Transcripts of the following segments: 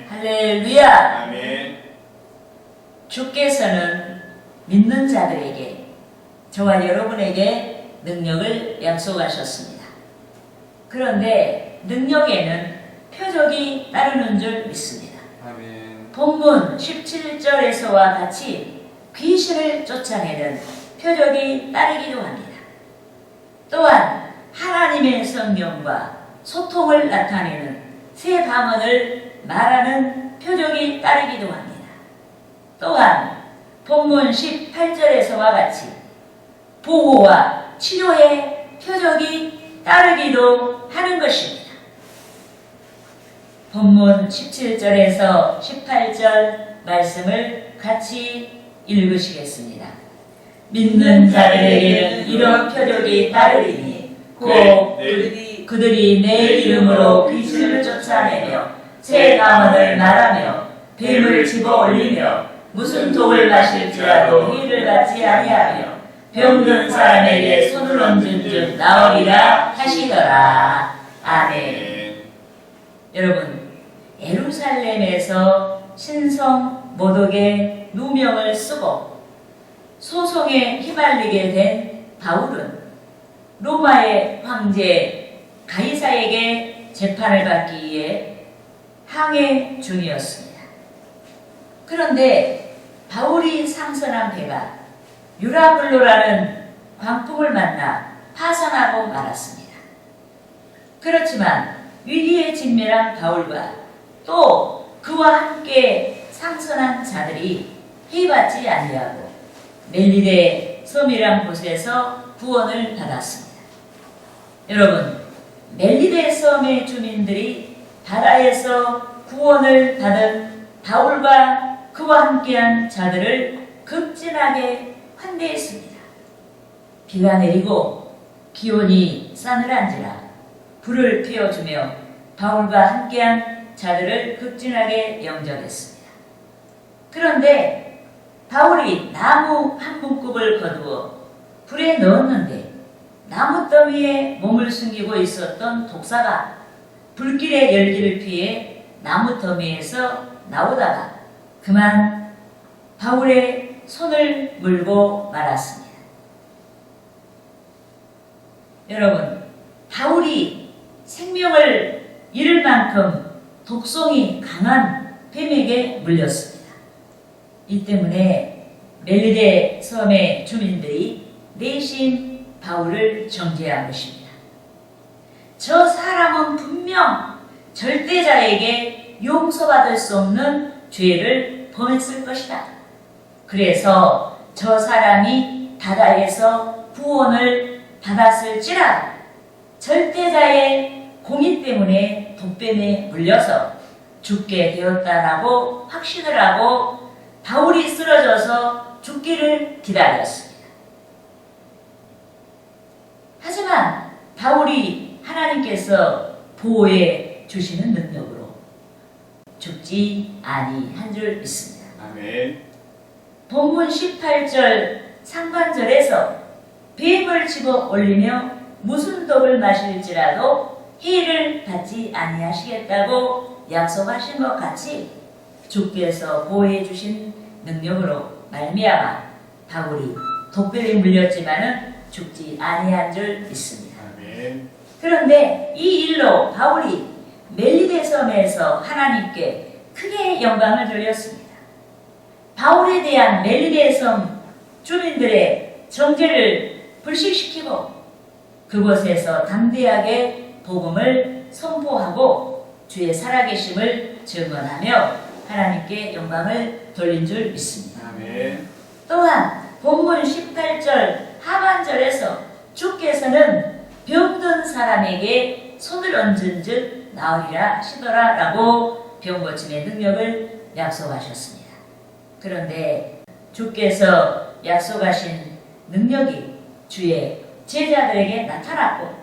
할렐루야! 아멘. 주께서는 믿는 자들에게, 저와 여러분에게 능력을 약속하셨습니다. 그런데 능력에는 표적이 따르는 줄 믿습니다. 아멘. 본문 17절에서와 같이 귀신을 쫓아내는 표적이 따르기도 합니다. 또한 하나님의 성령과 소통을 나타내는 새 방언을 말하는 표적이 따르기도 합니다. 또한 본문 18절에서와 같이 보호와 치료의 표적이 따르기도 하는 것입니다. 본문 17절에서 18절 말씀을 같이 읽으시겠습니다. 믿는 자들에게는 이런 표적이 따르리니 곧 그들이 내 이름으로 귀신을 쫓아내며 새 방언을 말하며 뱀을 집어 올리며 무슨 독을 마실지라도 해를 받지 아니하며 병든 사람에게 손을 얹은 즉 나으리라 하시더라. 아멘. 여러분, 예루살렘에서 신성 모독의 누명을 쓰고 소송에 휘말리게 된 바울은 로마의 황제 가이사에게 재판을 받기 위해 항해 중이었습니다. 그런데 바울이 상선한 배가 유라블로라는 광풍을 만나 파산하고 말았습니다. 그렇지만 위기에 직면한 바울과 또 그와 함께 상선한 자들이 해받지 아니하고 멜리데 섬이란 곳에서 구원을 받았습니다. 여러분, 멜리데 섬의 주민들이 바다에서 구원을 받은 바울과 그와 함께한 자들을 극진하게 환대했습니다. 비가 내리고 기온이 싸늘한지라 불을 피워주며 바울과 함께한 자들을 극진하게 영접했습니다. 그런데 바울이 나무 한 문급을 거두어 불에 넣었는데 나무 더미에 몸을 숨기고 있었던 독사가 불길의 열기를 피해 나무 더미에서 나오다가 그만 바울의 손을 물고 말았습니다. 여러분, 바울이 생명을 잃을 만큼 독성이 강한 뱀에게 물렸습니다. 이 때문에 멜리데 섬의 주민들이 내심 바울을 정죄한 것입니다. 저 사람은 분명 절대자에게 용서받을 수 없는 죄를 범했을 것이다. 그래서 저 사람이 바다에서 구원을 받았을지라 절대자의 공의 때문에 독뱀에 물려서 죽게 되었다라고 확신을 하고 바울이 쓰러져서 죽기를 기다렸습니다. 하지만 바울이 하나님께서 보호해 주시는 능력으로 죽지 아니한 줄 믿습니다. 아멘. 본문 18절 상반절에서 뱀을 집어 올리며 무슨 독을 마실지라도 해를 받지 아니하시겠다고 약속하신 것 같이 주께서 보호해 주신 능력으로 말미암아 바울이 독뱀에 물렸지만은 죽지 아니한 줄 믿습니다. 아멘. 그런데 이 일로 바울이 멜리데 섬에서 하나님께 크게 영광을 돌렸습니다. 바울에 대한 멜리데 섬 주민들의 정죄를 불식시키고 그곳에서 담대하게 복음을 선포하고 주의 살아계심을 증언하며 하나님께 영광을 돌린 줄 믿습니다. 아멘. 또한 본문 18절 하반절에서 주께서는 병든 사람에게 손을 얹은 즉 나으리라 하시더라 라고 병고침의 능력을 약속하셨습니다. 그런데 주께서 약속하신 능력이 주의 제자들에게 나타났고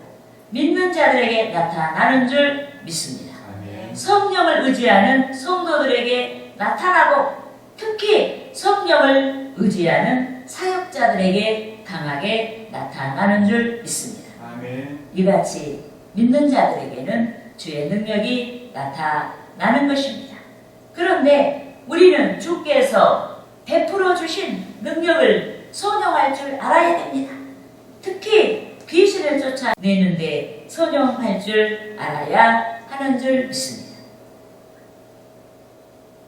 믿는 자들에게 나타나는 줄 믿습니다. 아멘. 성령을 의지하는 성도들에게 나타나고 특히 성령을 의지하는 사역자들에게 강하게 나타나는 줄 믿습니다. 아멘. 이같이 믿는 자들에게는 주의 능력이 나타나는 것입니다. 그런데 우리는 주께서 베풀어 주신 능력을 선용할 줄 알아야 됩니다. 특히 귀신을 쫓아내는데 선용할 줄 알아야 하는 줄 믿습니다.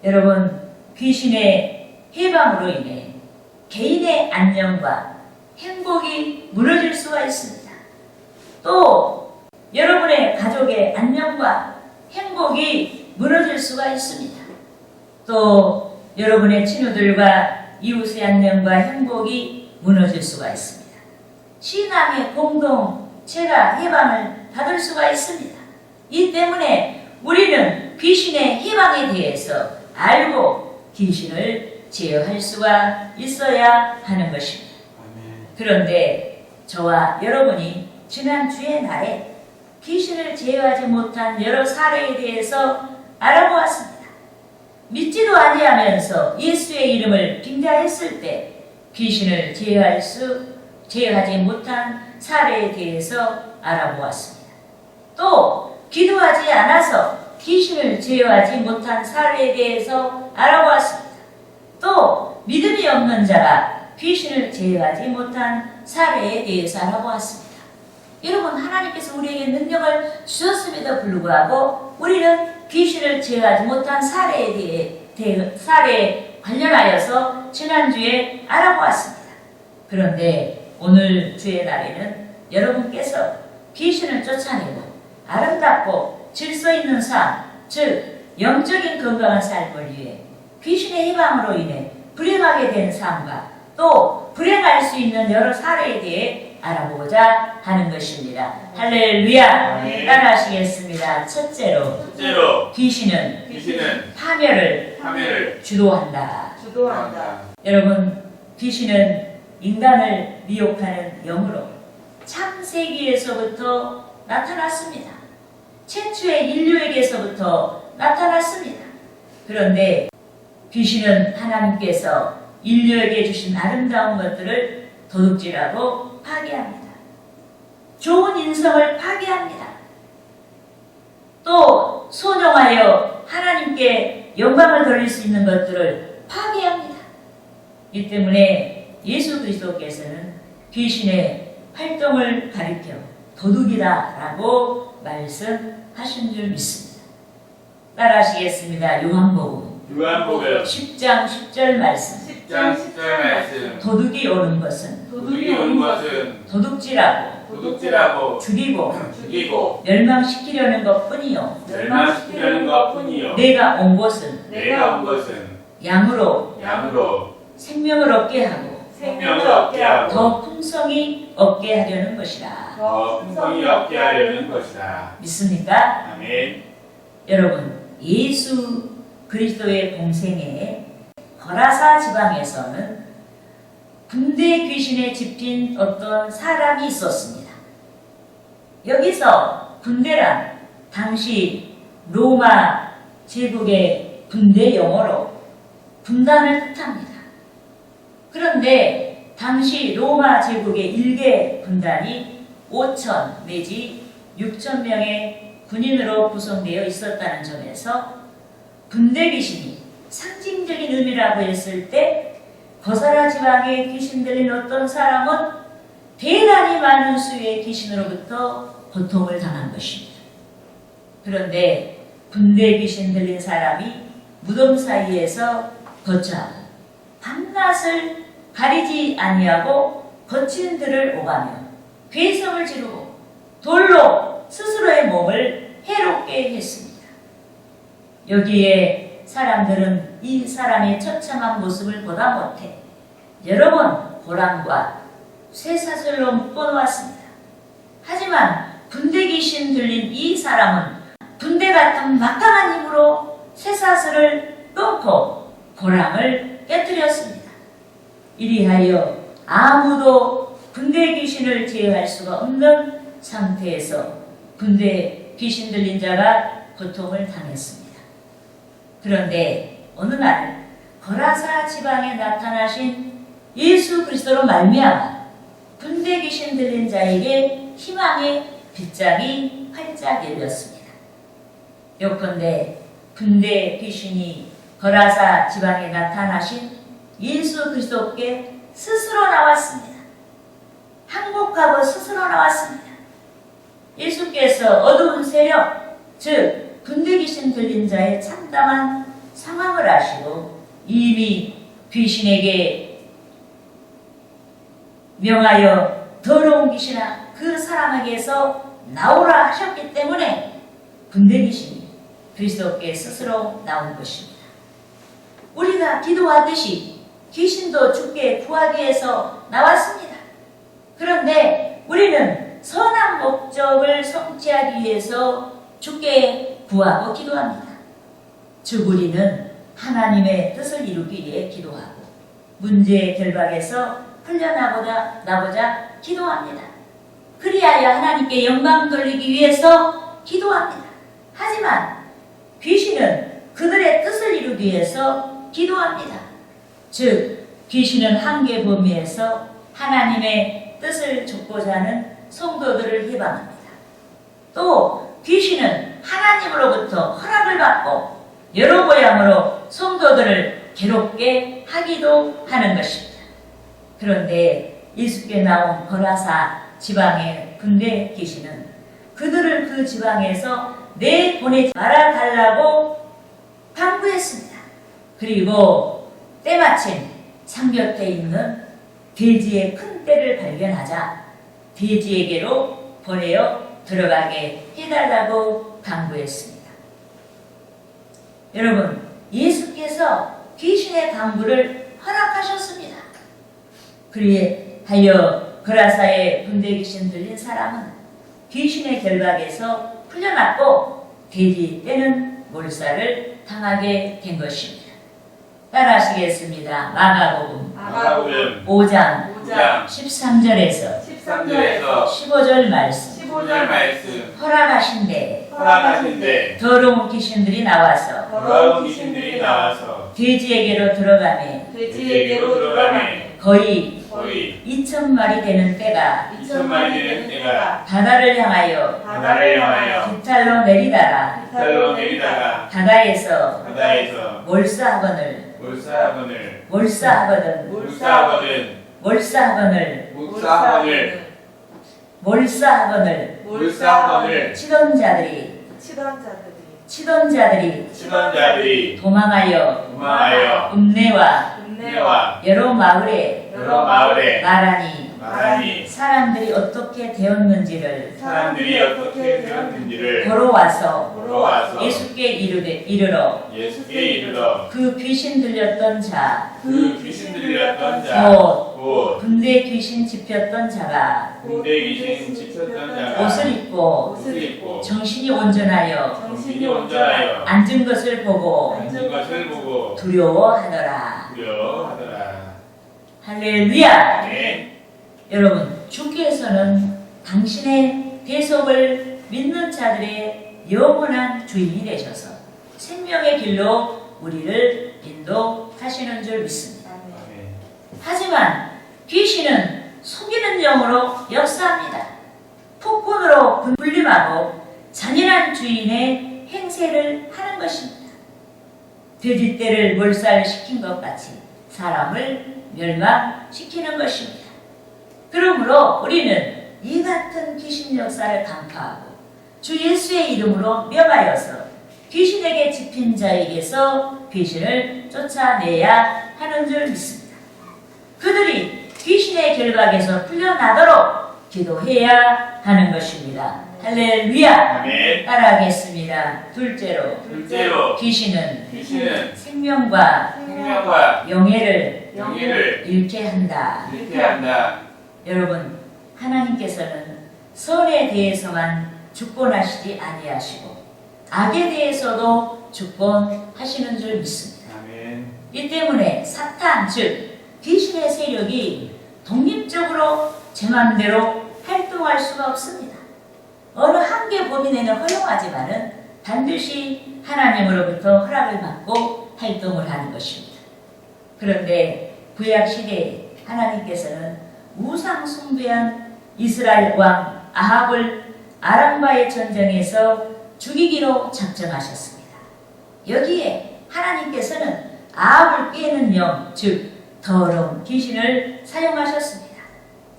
여러분, 귀신의 해방으로 인해 개인의 안녕과 행복이 무너질 수가 있습니다. 또 여러분의 가족의 안녕과 행복이 무너질 수가 있습니다. 또 여러분의 친구들과 이웃의 안녕과 행복이 무너질 수가 있습니다. 신앙의 공동체가 해방을 받을 수가 있습니다. 이 때문에 우리는 귀신의 해방에 대해서 알고 귀신을 제어할 수가 있어야 하는 것입니다. 그런데 저와 여러분이 지난 주의 날에 귀신을 제어하지 못한 여러 사례에 대해서 알아보았습니다. 믿지도 아니하면서 예수의 이름을 빙자했을 때 귀신을 제어하지 못한 사례에 대해서 알아보았습니다. 또 기도하지 않아서 귀신을 제어하지 못한 사례에 대해서 알아보았습니다. 또 믿음이 없는 자가 귀신을 제어하지 못한 사례에 대해서 알아보았습니다. 여러분, 하나님께서 우리에게 능력을 주셨음에도 불구하고 우리는 귀신을 제어하지 못한 사례에 관련하여서 지난주에 알아보았습니다. 그런데 오늘 주의 날에는 여러분께서 귀신을 쫓아내고 아름답고 질서 있는 삶, 즉 영적인 건강한 삶을 위해 귀신의 해방으로 인해 불행하게 된 삶과 또 불행할 수 있는 여러 사례에 대해 알아보고자 하는 것입니다. 할렐루야! 따라하시겠습니다. 첫째로 귀신은 파멸을 주도한다. 여러분, 귀신은 인간을 미혹하는 영으로 창세기에서부터 나타났습니다. 최초의 인류에게서부터 나타났습니다. 그런데 귀신은 하나님께서 인류에게 주신 아름다운 것들을 도둑질하고 파괴합니다. 좋은 인성을 파괴합니다. 또 선용하여 하나님께 영광을 돌릴 수 있는 것들을 파괴합니다. 이 때문에 예수 그리스도께서는 귀신의 활동을 가리켜 도둑이다라고 말씀하신 줄 믿습니다. 따라하시겠습니다. 요한복음 10장 10절 말씀. 도둑이 오는 것은 도둑질하고 죽이고 멸망시키려는 것뿐이요. 내가 온 것은 양으로 생명을 얻게 하고 더 풍성히 얻게 하려는 것이라. 믿습니까? 아멘. 여러분, 예수 그리스도의 공생에 거라사 지방에서는 군대 귀신에 집힌 어떤 사람이 있었습니다. 여기서 군대란 당시 로마 제국의 군대 용어로 군단을 뜻합니다. 그런데 당시 로마 제국의 일개 군단이 5,000 내지 6,000명의 군인으로 구성되어 있었다는 점에서 군대 귀신이 상징적인 의미라고 했을 때 거사라 지방에 귀신 들린 어떤 사람은 대단히 많은 수의 귀신으로부터 고통을 당한 것입니다. 그런데 군대 귀신 들린 사람이 무덤 사이에서 거처하고 밤낮을 가리지 아니하고 거친 들을 오가며 괴성을 지르고 돌로 스스로의 몸을 해롭게 했습니다. 여기에 사람들은 이 사람의 처참한 모습을 보다 못해 여러 번 고랑과 쇠사슬로 묶어놓았습니다. 하지만 군대 귀신 들린 이 사람은 군대 같은 막강한 힘으로 쇠사슬을 끊고 고랑을 깨뜨렸습니다. 이리하여 아무도 군대 귀신을 제어할 수가 없는 상태에서 군대 귀신 들린 자가 고통을 당했습니다. 그런데 어느 날 거라사 지방에 나타나신 예수 그리스도로 말미암아 군대 귀신 들린 자에게 희망의 빗장이 활짝 열렸습니다. 요컨대 군대 귀신이 거라사 지방에 나타나신 예수 그리스도께 스스로 나왔습니다. 항복하고 스스로 나왔습니다. 예수께서 어두운 세력, 즉 군대 귀신 들린 자의 참담한 상황을 아시고 이미 귀신에게 명하여 더러운 귀신아 그 사람에게서 나오라 하셨기 때문에 군대 귀신이 그리스도께 스스로 나온 것입니다. 우리가 기도하듯이 귀신도 주께 구하기 위해서 나왔습니다. 그런데 우리는 선한 목적을 성취하기 위해서 주께 구하고 기도합니다. 즉 우리는 하나님의 뜻을 이루기 위해 기도하고 문제의 결박에서 풀려나고자 기도합니다. 그리하여 하나님께 영광 돌리기 위해서 기도합니다. 하지만 귀신은 그들의 뜻을 이루기 위해서 기도합니다. 즉 귀신은 한계 범위에서 하나님의 뜻을 좇고자 하는 성도들을 해방합니다. 또 귀신은 하나님으로부터 허락을 받고 여러 모양으로 성도들을 괴롭게 하기도 하는 것입니다. 그런데 예수께 나온 거라사 지방의 군대 귀신은 그들을 그 지방에서 내보내지 말아달라고 당부했습니다. 그리고 때마침 상곁에 있는 돼지의 큰 떼를 발견하자 돼지에게로 보내어 들어가게 해달라고 당부했습니다. 여러분, 예수께서 귀신의 강구를 허락하셨습니다. 그리하여 거라사의 군대 귀신 들린 사람은 귀신의 결박에서 풀려났고 돼지 떼는 몰살을 당하게 된 것입니다. 따라하시겠습니다. 마가복음 5장 13절에서 15절 말씀. 허락하신대 더러운 귀신들이 나와서 돼지에게로 들어가매 거의 2,000마리 되는 때가 바다를 향하여 깃탈로 내리다가 바다에서 몰사학원을 치던 자들이 도망하여 읍내와 여러 마을에 말하니 사람들이 어떻게 되었는지를 걸어와서 예수께 이르러 그 귀신 들렸던 자 곧 군대 귀신 짚혔던 자가 옷을 입고 정신이 온전하여 앉은 것을 보고 두려워하더라. 할렐루야. 네. 여러분, 주께서는 당신의 대속을 믿는 자들의 영원한 주인이 되셔서 생명의 길로 우리를 인도하시는 줄 믿습니다. 하지만 귀신은 속이는 영으로 역사합니다. 폭군으로 군림하고 잔인한 주인의 행세를 하는 것입니다. 돼지떼를 몰살시킨 것 같이 사람을 멸망시키는 것입니다. 그러므로 우리는 이 같은 귀신 역사를 강파하고 주 예수의 이름으로 명하여서 귀신에게 집힌 자에게서 귀신을 쫓아내야 하는 줄 믿습니다. 그들이 귀신의 결박에서 풀려나도록 기도해야 하는 것입니다. 할렐루야. 아멘. 따라하겠습니다. 둘째로 귀신은 생명과 영예를 잃게 한다. 여러분, 하나님께서는 선에 대해서만 주권하시지 아니하시고 악에 대해서도 주권하시는 줄 믿습니다. 이 때문에 사탄, 즉 귀신의 세력이 독립적으로 제 마음대로 활동할 수가 없습니다. 어느 한계 범위 내는 허용하지만은 반드시 하나님으로부터 허락을 받고 활동을 하는 것입니다. 그런데 구약 시대에 하나님께서는 우상 숭배한 이스라엘 왕 아합을 아람과의 전쟁에서 죽이기로 작정하셨습니다. 여기에 하나님께서는 아합을 깨는 영, 즉 더러운 귀신을 사용하셨습니다.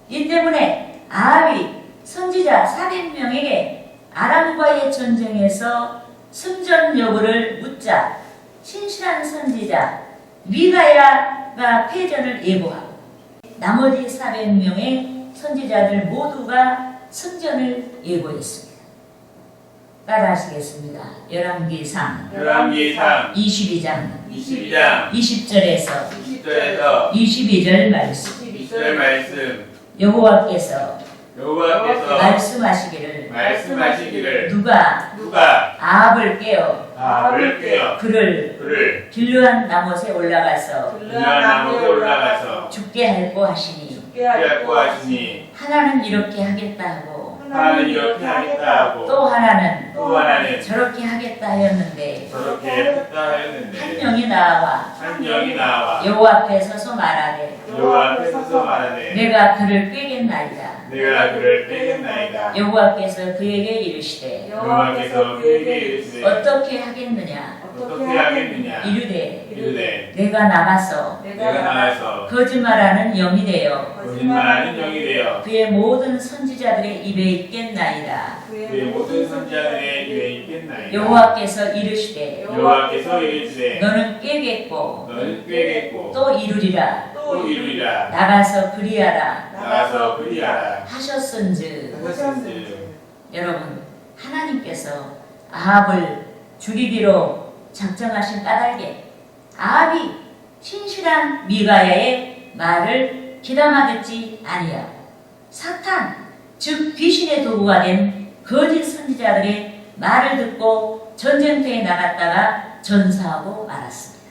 이 때문에 아합이 선지자 400명에게 아람과의 전쟁에서 승전 여부를 묻자 신실한 선지자 미가야가 패전을 예고하고 나머지 400명의 선지자들 모두가 승전을 예고했습니다. 따라하시겠습니다. 열왕기상 22장 20절에서 22절 말씀. 여호와께서 말씀하시기를 누가 아합을 깨어 그를 길르한 나못에 올라가서 죽게 할고 하시니 하나는 이렇게 하겠다 하고 또 하나는 저렇게 하겠다 하였는데 한 명이 나와 여호와 앞에 서서 말하되 내가 그를 꿰겠나이다. 여호와께서 그에게 이르시되 어떻게 하겠느냐 이르되 내가 나가서 거짓말하는 영이 되어 그의 모든 선지자들의 입에 있겠나이다. 여호와께서 이르시되 너는 꿰겠고 또 이루리라. 나가서 그리하라 하셨은즉. 여러분, 하나님께서 아합을 죽이기로 작정하신 까닭에 아합이 신실한 미가야의 말을 귀담아 듣지 아니하고 사탄, 즉 귀신의 도구가 된 거짓 선지자들의 말을 듣고 전쟁터에 나갔다가 전사하고 말았습니다.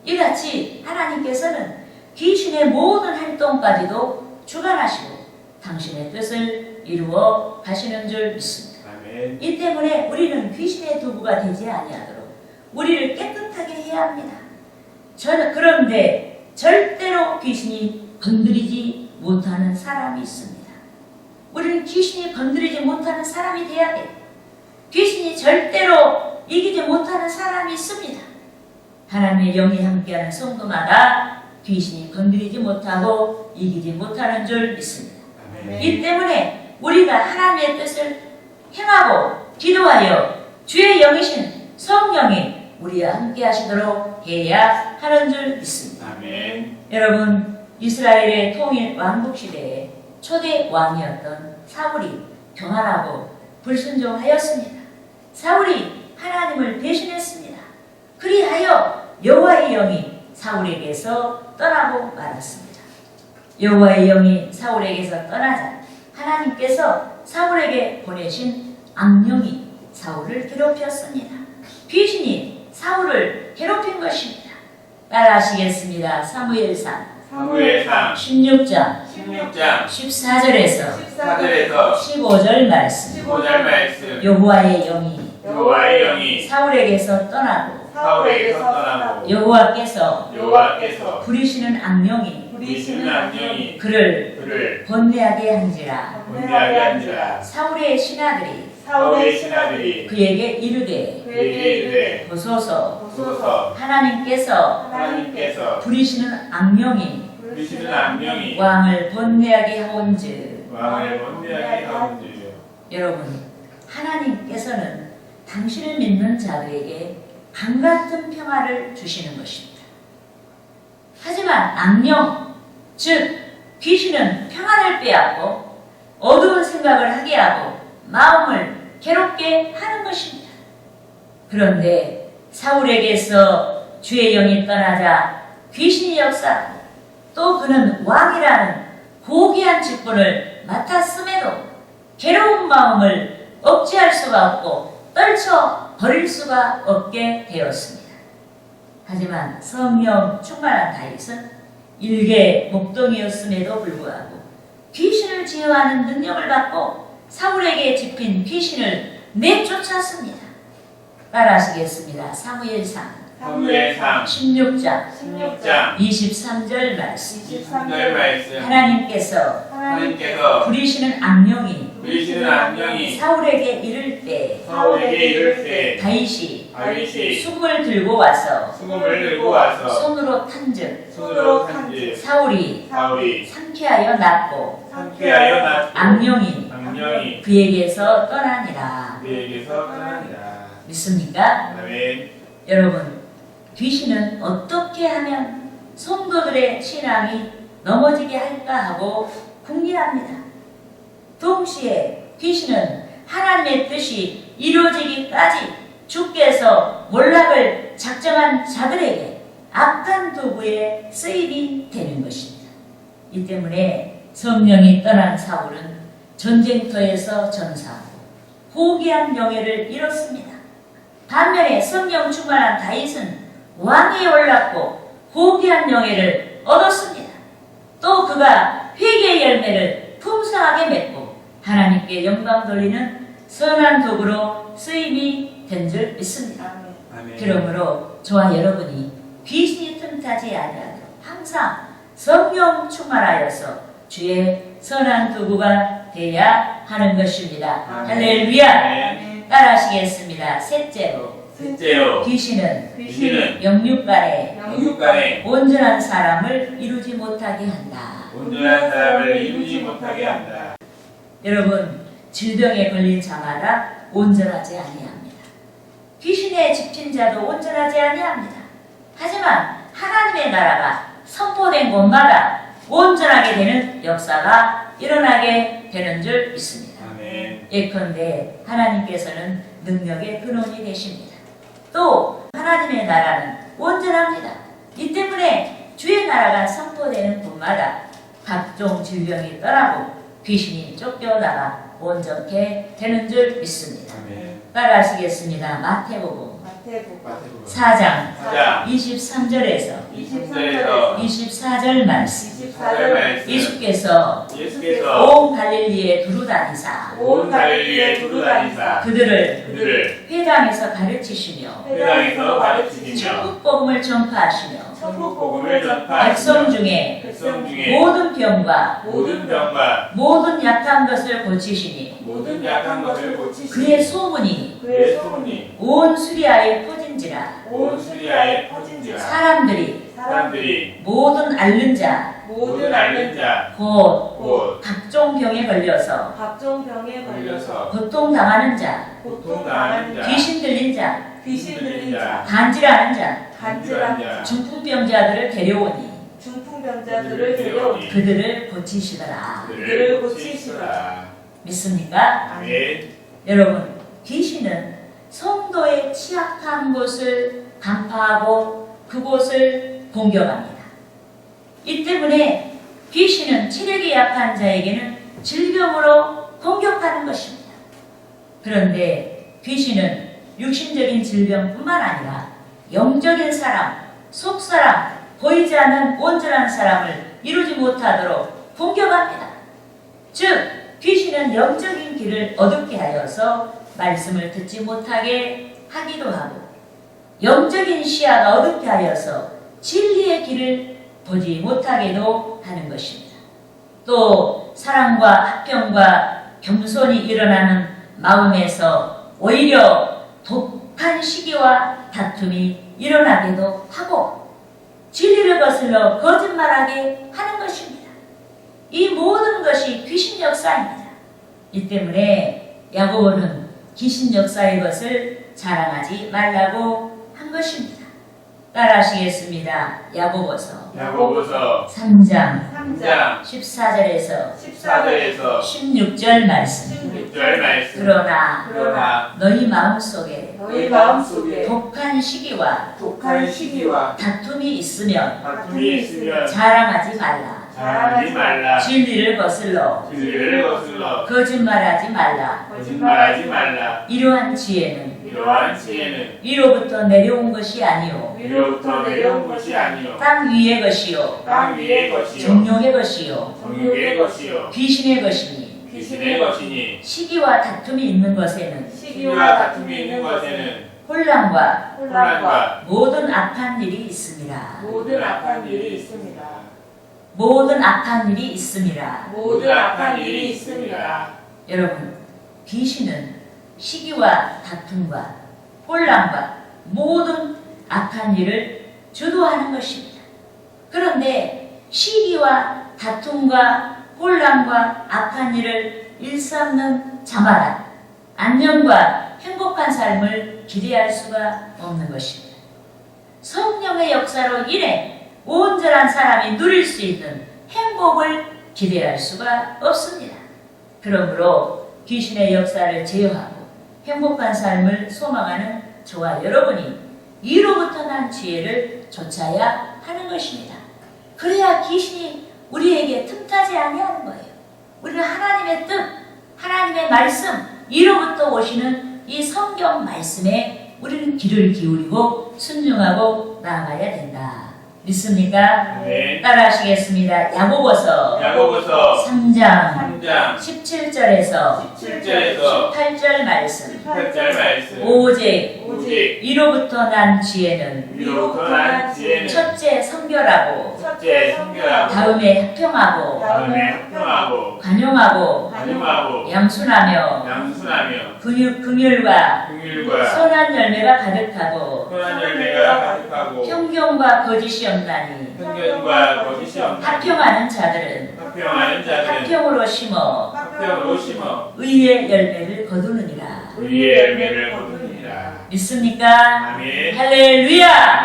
이같이 하나님께서는 귀신의 모든 활동까지도 주관하시고 당신의 뜻을 이루어 가시는 줄 믿습니다. 아멘. 이 때문에 우리는 귀신의 도구가 되지 아니하도록 우리를 깨끗하게 해야 합니다. 그런데 절대로 귀신이 건드리지 못하는 사람이 있습니다. 우리는 귀신이 건드리지 못하는 사람이 돼야 돼요. 귀신이 절대로 이기지 못하는 사람이 있습니다. 하나님의 영이 함께하는 성도마다 귀신이 건드리지 못하고 이기지 못하는 줄 믿습니다. 아멘. 이 때문에 우리가 하나님의 뜻을 행하고 기도하여 주의 영이신 성령이 우리와 함께 하시도록 해야 하는 줄 믿습니다. 아멘. 여러분, 이스라엘의 통일 왕국 시대에 초대 왕이었던 사울이 교만하고 불순종하였습니다. 사울이 하나님을 배신했습니다. 그리하여 여호와의 영이 사울에게서 떠나고 말았습니다. 여호와의 영이 사울에게서 떠나자 하나님께서 사울에게 보내신 악령이 사울을 괴롭혔습니다. 귀신이 사울을 괴롭힌 것입니다. 따라하시겠습니다. 사무엘상 16장 14절에서 15절 말씀. 여호와의 영이 사울에게서 떠나고 여호와께서 부리시는 악령이 그를 번뇌하게 한지라. 사울의 신하들이 그에게 이르되 보소서 하나님께서 부리시는 악령이 왕을 번뇌하게 하온즉. 여러분, 하나님께서는 당신을 믿는 자들에게 강같은 평화를 주시는 것입니다. 하지만 악령, 즉 귀신은 평안을 빼앗고 어두운 생각을 하게 하고 마음을 괴롭게 하는 것입니다. 그런데 사울에게서 주의 영이 떠나자 귀신이 역사하고 또 그는 왕이라는 고귀한 직분을 맡았음에도 괴로운 마음을 억제할 수가 없고 떨쳐 버릴 수가 없게 되었습니다. 하지만 성령 충만한 다윗은 일개 목동이었음에도 불구하고 귀신을 제어하는 능력을 받고 사울에게 집힌 귀신을 내쫓았습니다. 따라하시겠습니다. 사무엘상 16장 23절 말씀. 하나님께서 부리시는 악령이 사울에게 이를 때 다윗이 다윗이 수금을 들고 와서 수금을 들고 와서 손으로 탄즉 손으로 탄지 사울이 사울이 상쾌하여 낳고 상쾌하여 낳고 악령이 악령이 그에게서 떠나니라. 그에게서 떠나니라. 믿습니까? 아멘. 여러분, 귀신은 어떻게 하면 성도들의 신앙이 넘어지게 할까 하고 궁리합니다. 동시에 귀신은 하나님의 뜻이 이루어지기까지 주께서 몰락을 작정한 자들에게 악한 도구에 쓰임이 되는 것입니다. 이 때문에 성령이 떠난 사울은 전쟁터에서 전사하고 호기한 명예를 잃었습니다. 반면에 성령 충만한 다윗은 왕위에 올랐고 호기한 명예를 얻었습니다. 또 그가 회개의 열매를 풍성하게 맺고 하나님께 영광 돌리는 선한 도구로 쓰임이 된 줄 믿습니다. 아멘. 그러므로 저와 여러분이 귀신이 틈타지 아니하도록 항상 성령 충만하여서 주의 선한 도구가 되어야 하는 것입니다. 아멘. 할렐루야. 아멘. 따라하시겠습니다. 셋째로 셋째로 귀신은 영육간에 영육간에 온전한 사람을 이루지 못하게 한다. 온전한 사람을 이루지 못하게 한다. 여러분, 질병에 걸린 자마다 온전하지 아니합니다. 귀신에 집힌 자도 온전하지 아니합니다. 하지만 하나님의 나라가 선포된 곳마다 온전하게 되는 역사가 일어나게 되는 줄 믿습니다. 아멘. 예컨대 하나님께서는 능력의 근원이 되십니다. 또 하나님의 나라는 온전합니다. 이 때문에 주의 나라가 선포되는 곳마다 각종 질병이 떠나고 귀신이 쫓겨나가 온전케 되는 줄 믿습니다. 아멘. 따라하시겠습니다. 마태복음 마태복음 4장 4장 23절에서 23절에서 24절 말씀. 24절 말씀. 예수께서 예수께서 온 갈릴리에 두루다니사 온 갈릴리에 두루다니사 그들을 회당에서 가르치시며 회당에서 가르치시며 천국 복음을 전파하시며 천국 복음을 백성 전파하시며 중에 백성 중에 모든 병과 모든 병과 모든 약한 것을 고치시니 모든 약한 것을 고치시니 그의 소문이 그의 소문이 온 수리아에 퍼진지라. 온 수리아에 퍼진지라. 사람들이 모든 앓는 자 모든 앓는 자 곧 곧 각종 병에 걸려서 각종 병에 걸려서 걸려서 고통당하는 자 고통당하는 자 귀신 들린 자 귀신 들린 자, 간질하는 자 간질한 자, 중풍병자들을 데려오니 중풍병자들을 데려오니 그들을 고치시더라. 그들을 고치시더라. 믿습니까? 아멘. 여러분, 귀신은 성도의 취약한 곳을 간파하고 그곳을 공격합니다. 이 때문에 귀신은 체력이 약한 자에게는 질병으로 공격하는 것입니다. 그런데 귀신은 육신적인 질병뿐만 아니라 영적인 사람, 속사람, 보이지 않는 온전한 사람을 이루지 못하도록 공격합니다. 즉, 귀신은 영적인 길을 어둡게 하여서 말씀을 듣지 못하게 하기도 하고 영적인 시야가 어둡게 하여서 진리의 길을 보지 못하게도 하는 것입니다. 또 사랑과 합평과 겸손이 일어나는 마음에서 오히려 독한 시기와 다툼이 일어나기도 하고 진리를 거슬러 거짓말하게 하는 것입니다. 이 모든 것이 귀신 역사입니다. 이 때문에 야고보는 귀신 역사의 것을 자랑하지 말라고 한 것입니다. 따라하시겠습니다. 야고보서 야고보서 3장 3장 14절에서 14절에서 16절 말씀. 16절 말씀. 그러나 너희 마음속에 너희 마음속에 독한 시기와 독한 시기와 다툼이 있으면 다툼이 있으면 자랑하지 말라. 자랑하지 말라. 진리를 거슬러 진리를 거슬러 거짓말하지 말라. 거짓말하지 말라. 이러한 지혜는 이러한 지혜는 위로부터 내려온 것이 아니요 위로부터 내려온 것이 아니요 땅 위의 것이요 땅 위의 것이요 정욕의 것이요 정욕의 것이요 귀신의 것이니 귀신의 것이니 시기와 다툼이 있는 것에는 시기와 다툼이 있는 것에는 혼란과 혼란과 모든 악한 일이 있습니다. 모든 악한 일이 있습니다. 모든 악한 일이 있습니다. 모든 악한 일이 있습니다. 여러분, 귀신은 시기와 다툼과 혼란과 모든 악한 일을 주도하는 것입니다. 그런데 시기와 다툼과 혼란과 악한 일을 일삼는 자마다 안녕과 행복한 삶을 기대할 수가 없는 것입니다. 성령의 역사로 인해 온전한 사람이 누릴 수 있는 행복을 기대할 수가 없습니다. 그러므로 귀신의 역사를 제어하고 행복한 삶을 소망하는 저와 여러분이 이로부터 난 지혜를 좇아야 하는 것입니다. 그래야 귀신이 우리에게 틈타지 아니하는 거예요. 우리는 하나님의 뜻, 하나님의 말씀, 이로부터 오시는 이 성경 말씀에 우리는 귀를 기울이고 순종하고 나아가야 된다. 믿습니까? 아멘. 따라하시겠습니다. 야고보서 야고보서 3장 3장 17절에서 17절에서 18절 말씀. 18절 말씀. 오직 오직 이로부터 난 지혜는 위로부터 난 지혜는 첫째 성결하고 첫째 성결하고 다음에 합평하고 다음에 합평하고 관용하고 관용하고 양순하며 양순하며 긍휼과 긍휼과 선한 열매가 가득하고 선한 열매가 가득하고 형경과 거짓이 없나니 편견과 거짓이 없는 합평하는 자들은 합평하는 자는 합평으로 심어 합평으로 심어 의의 열매를 거두느니라. 의의 열매를 거두니라. 믿습니까? 아멘. 할렐루야!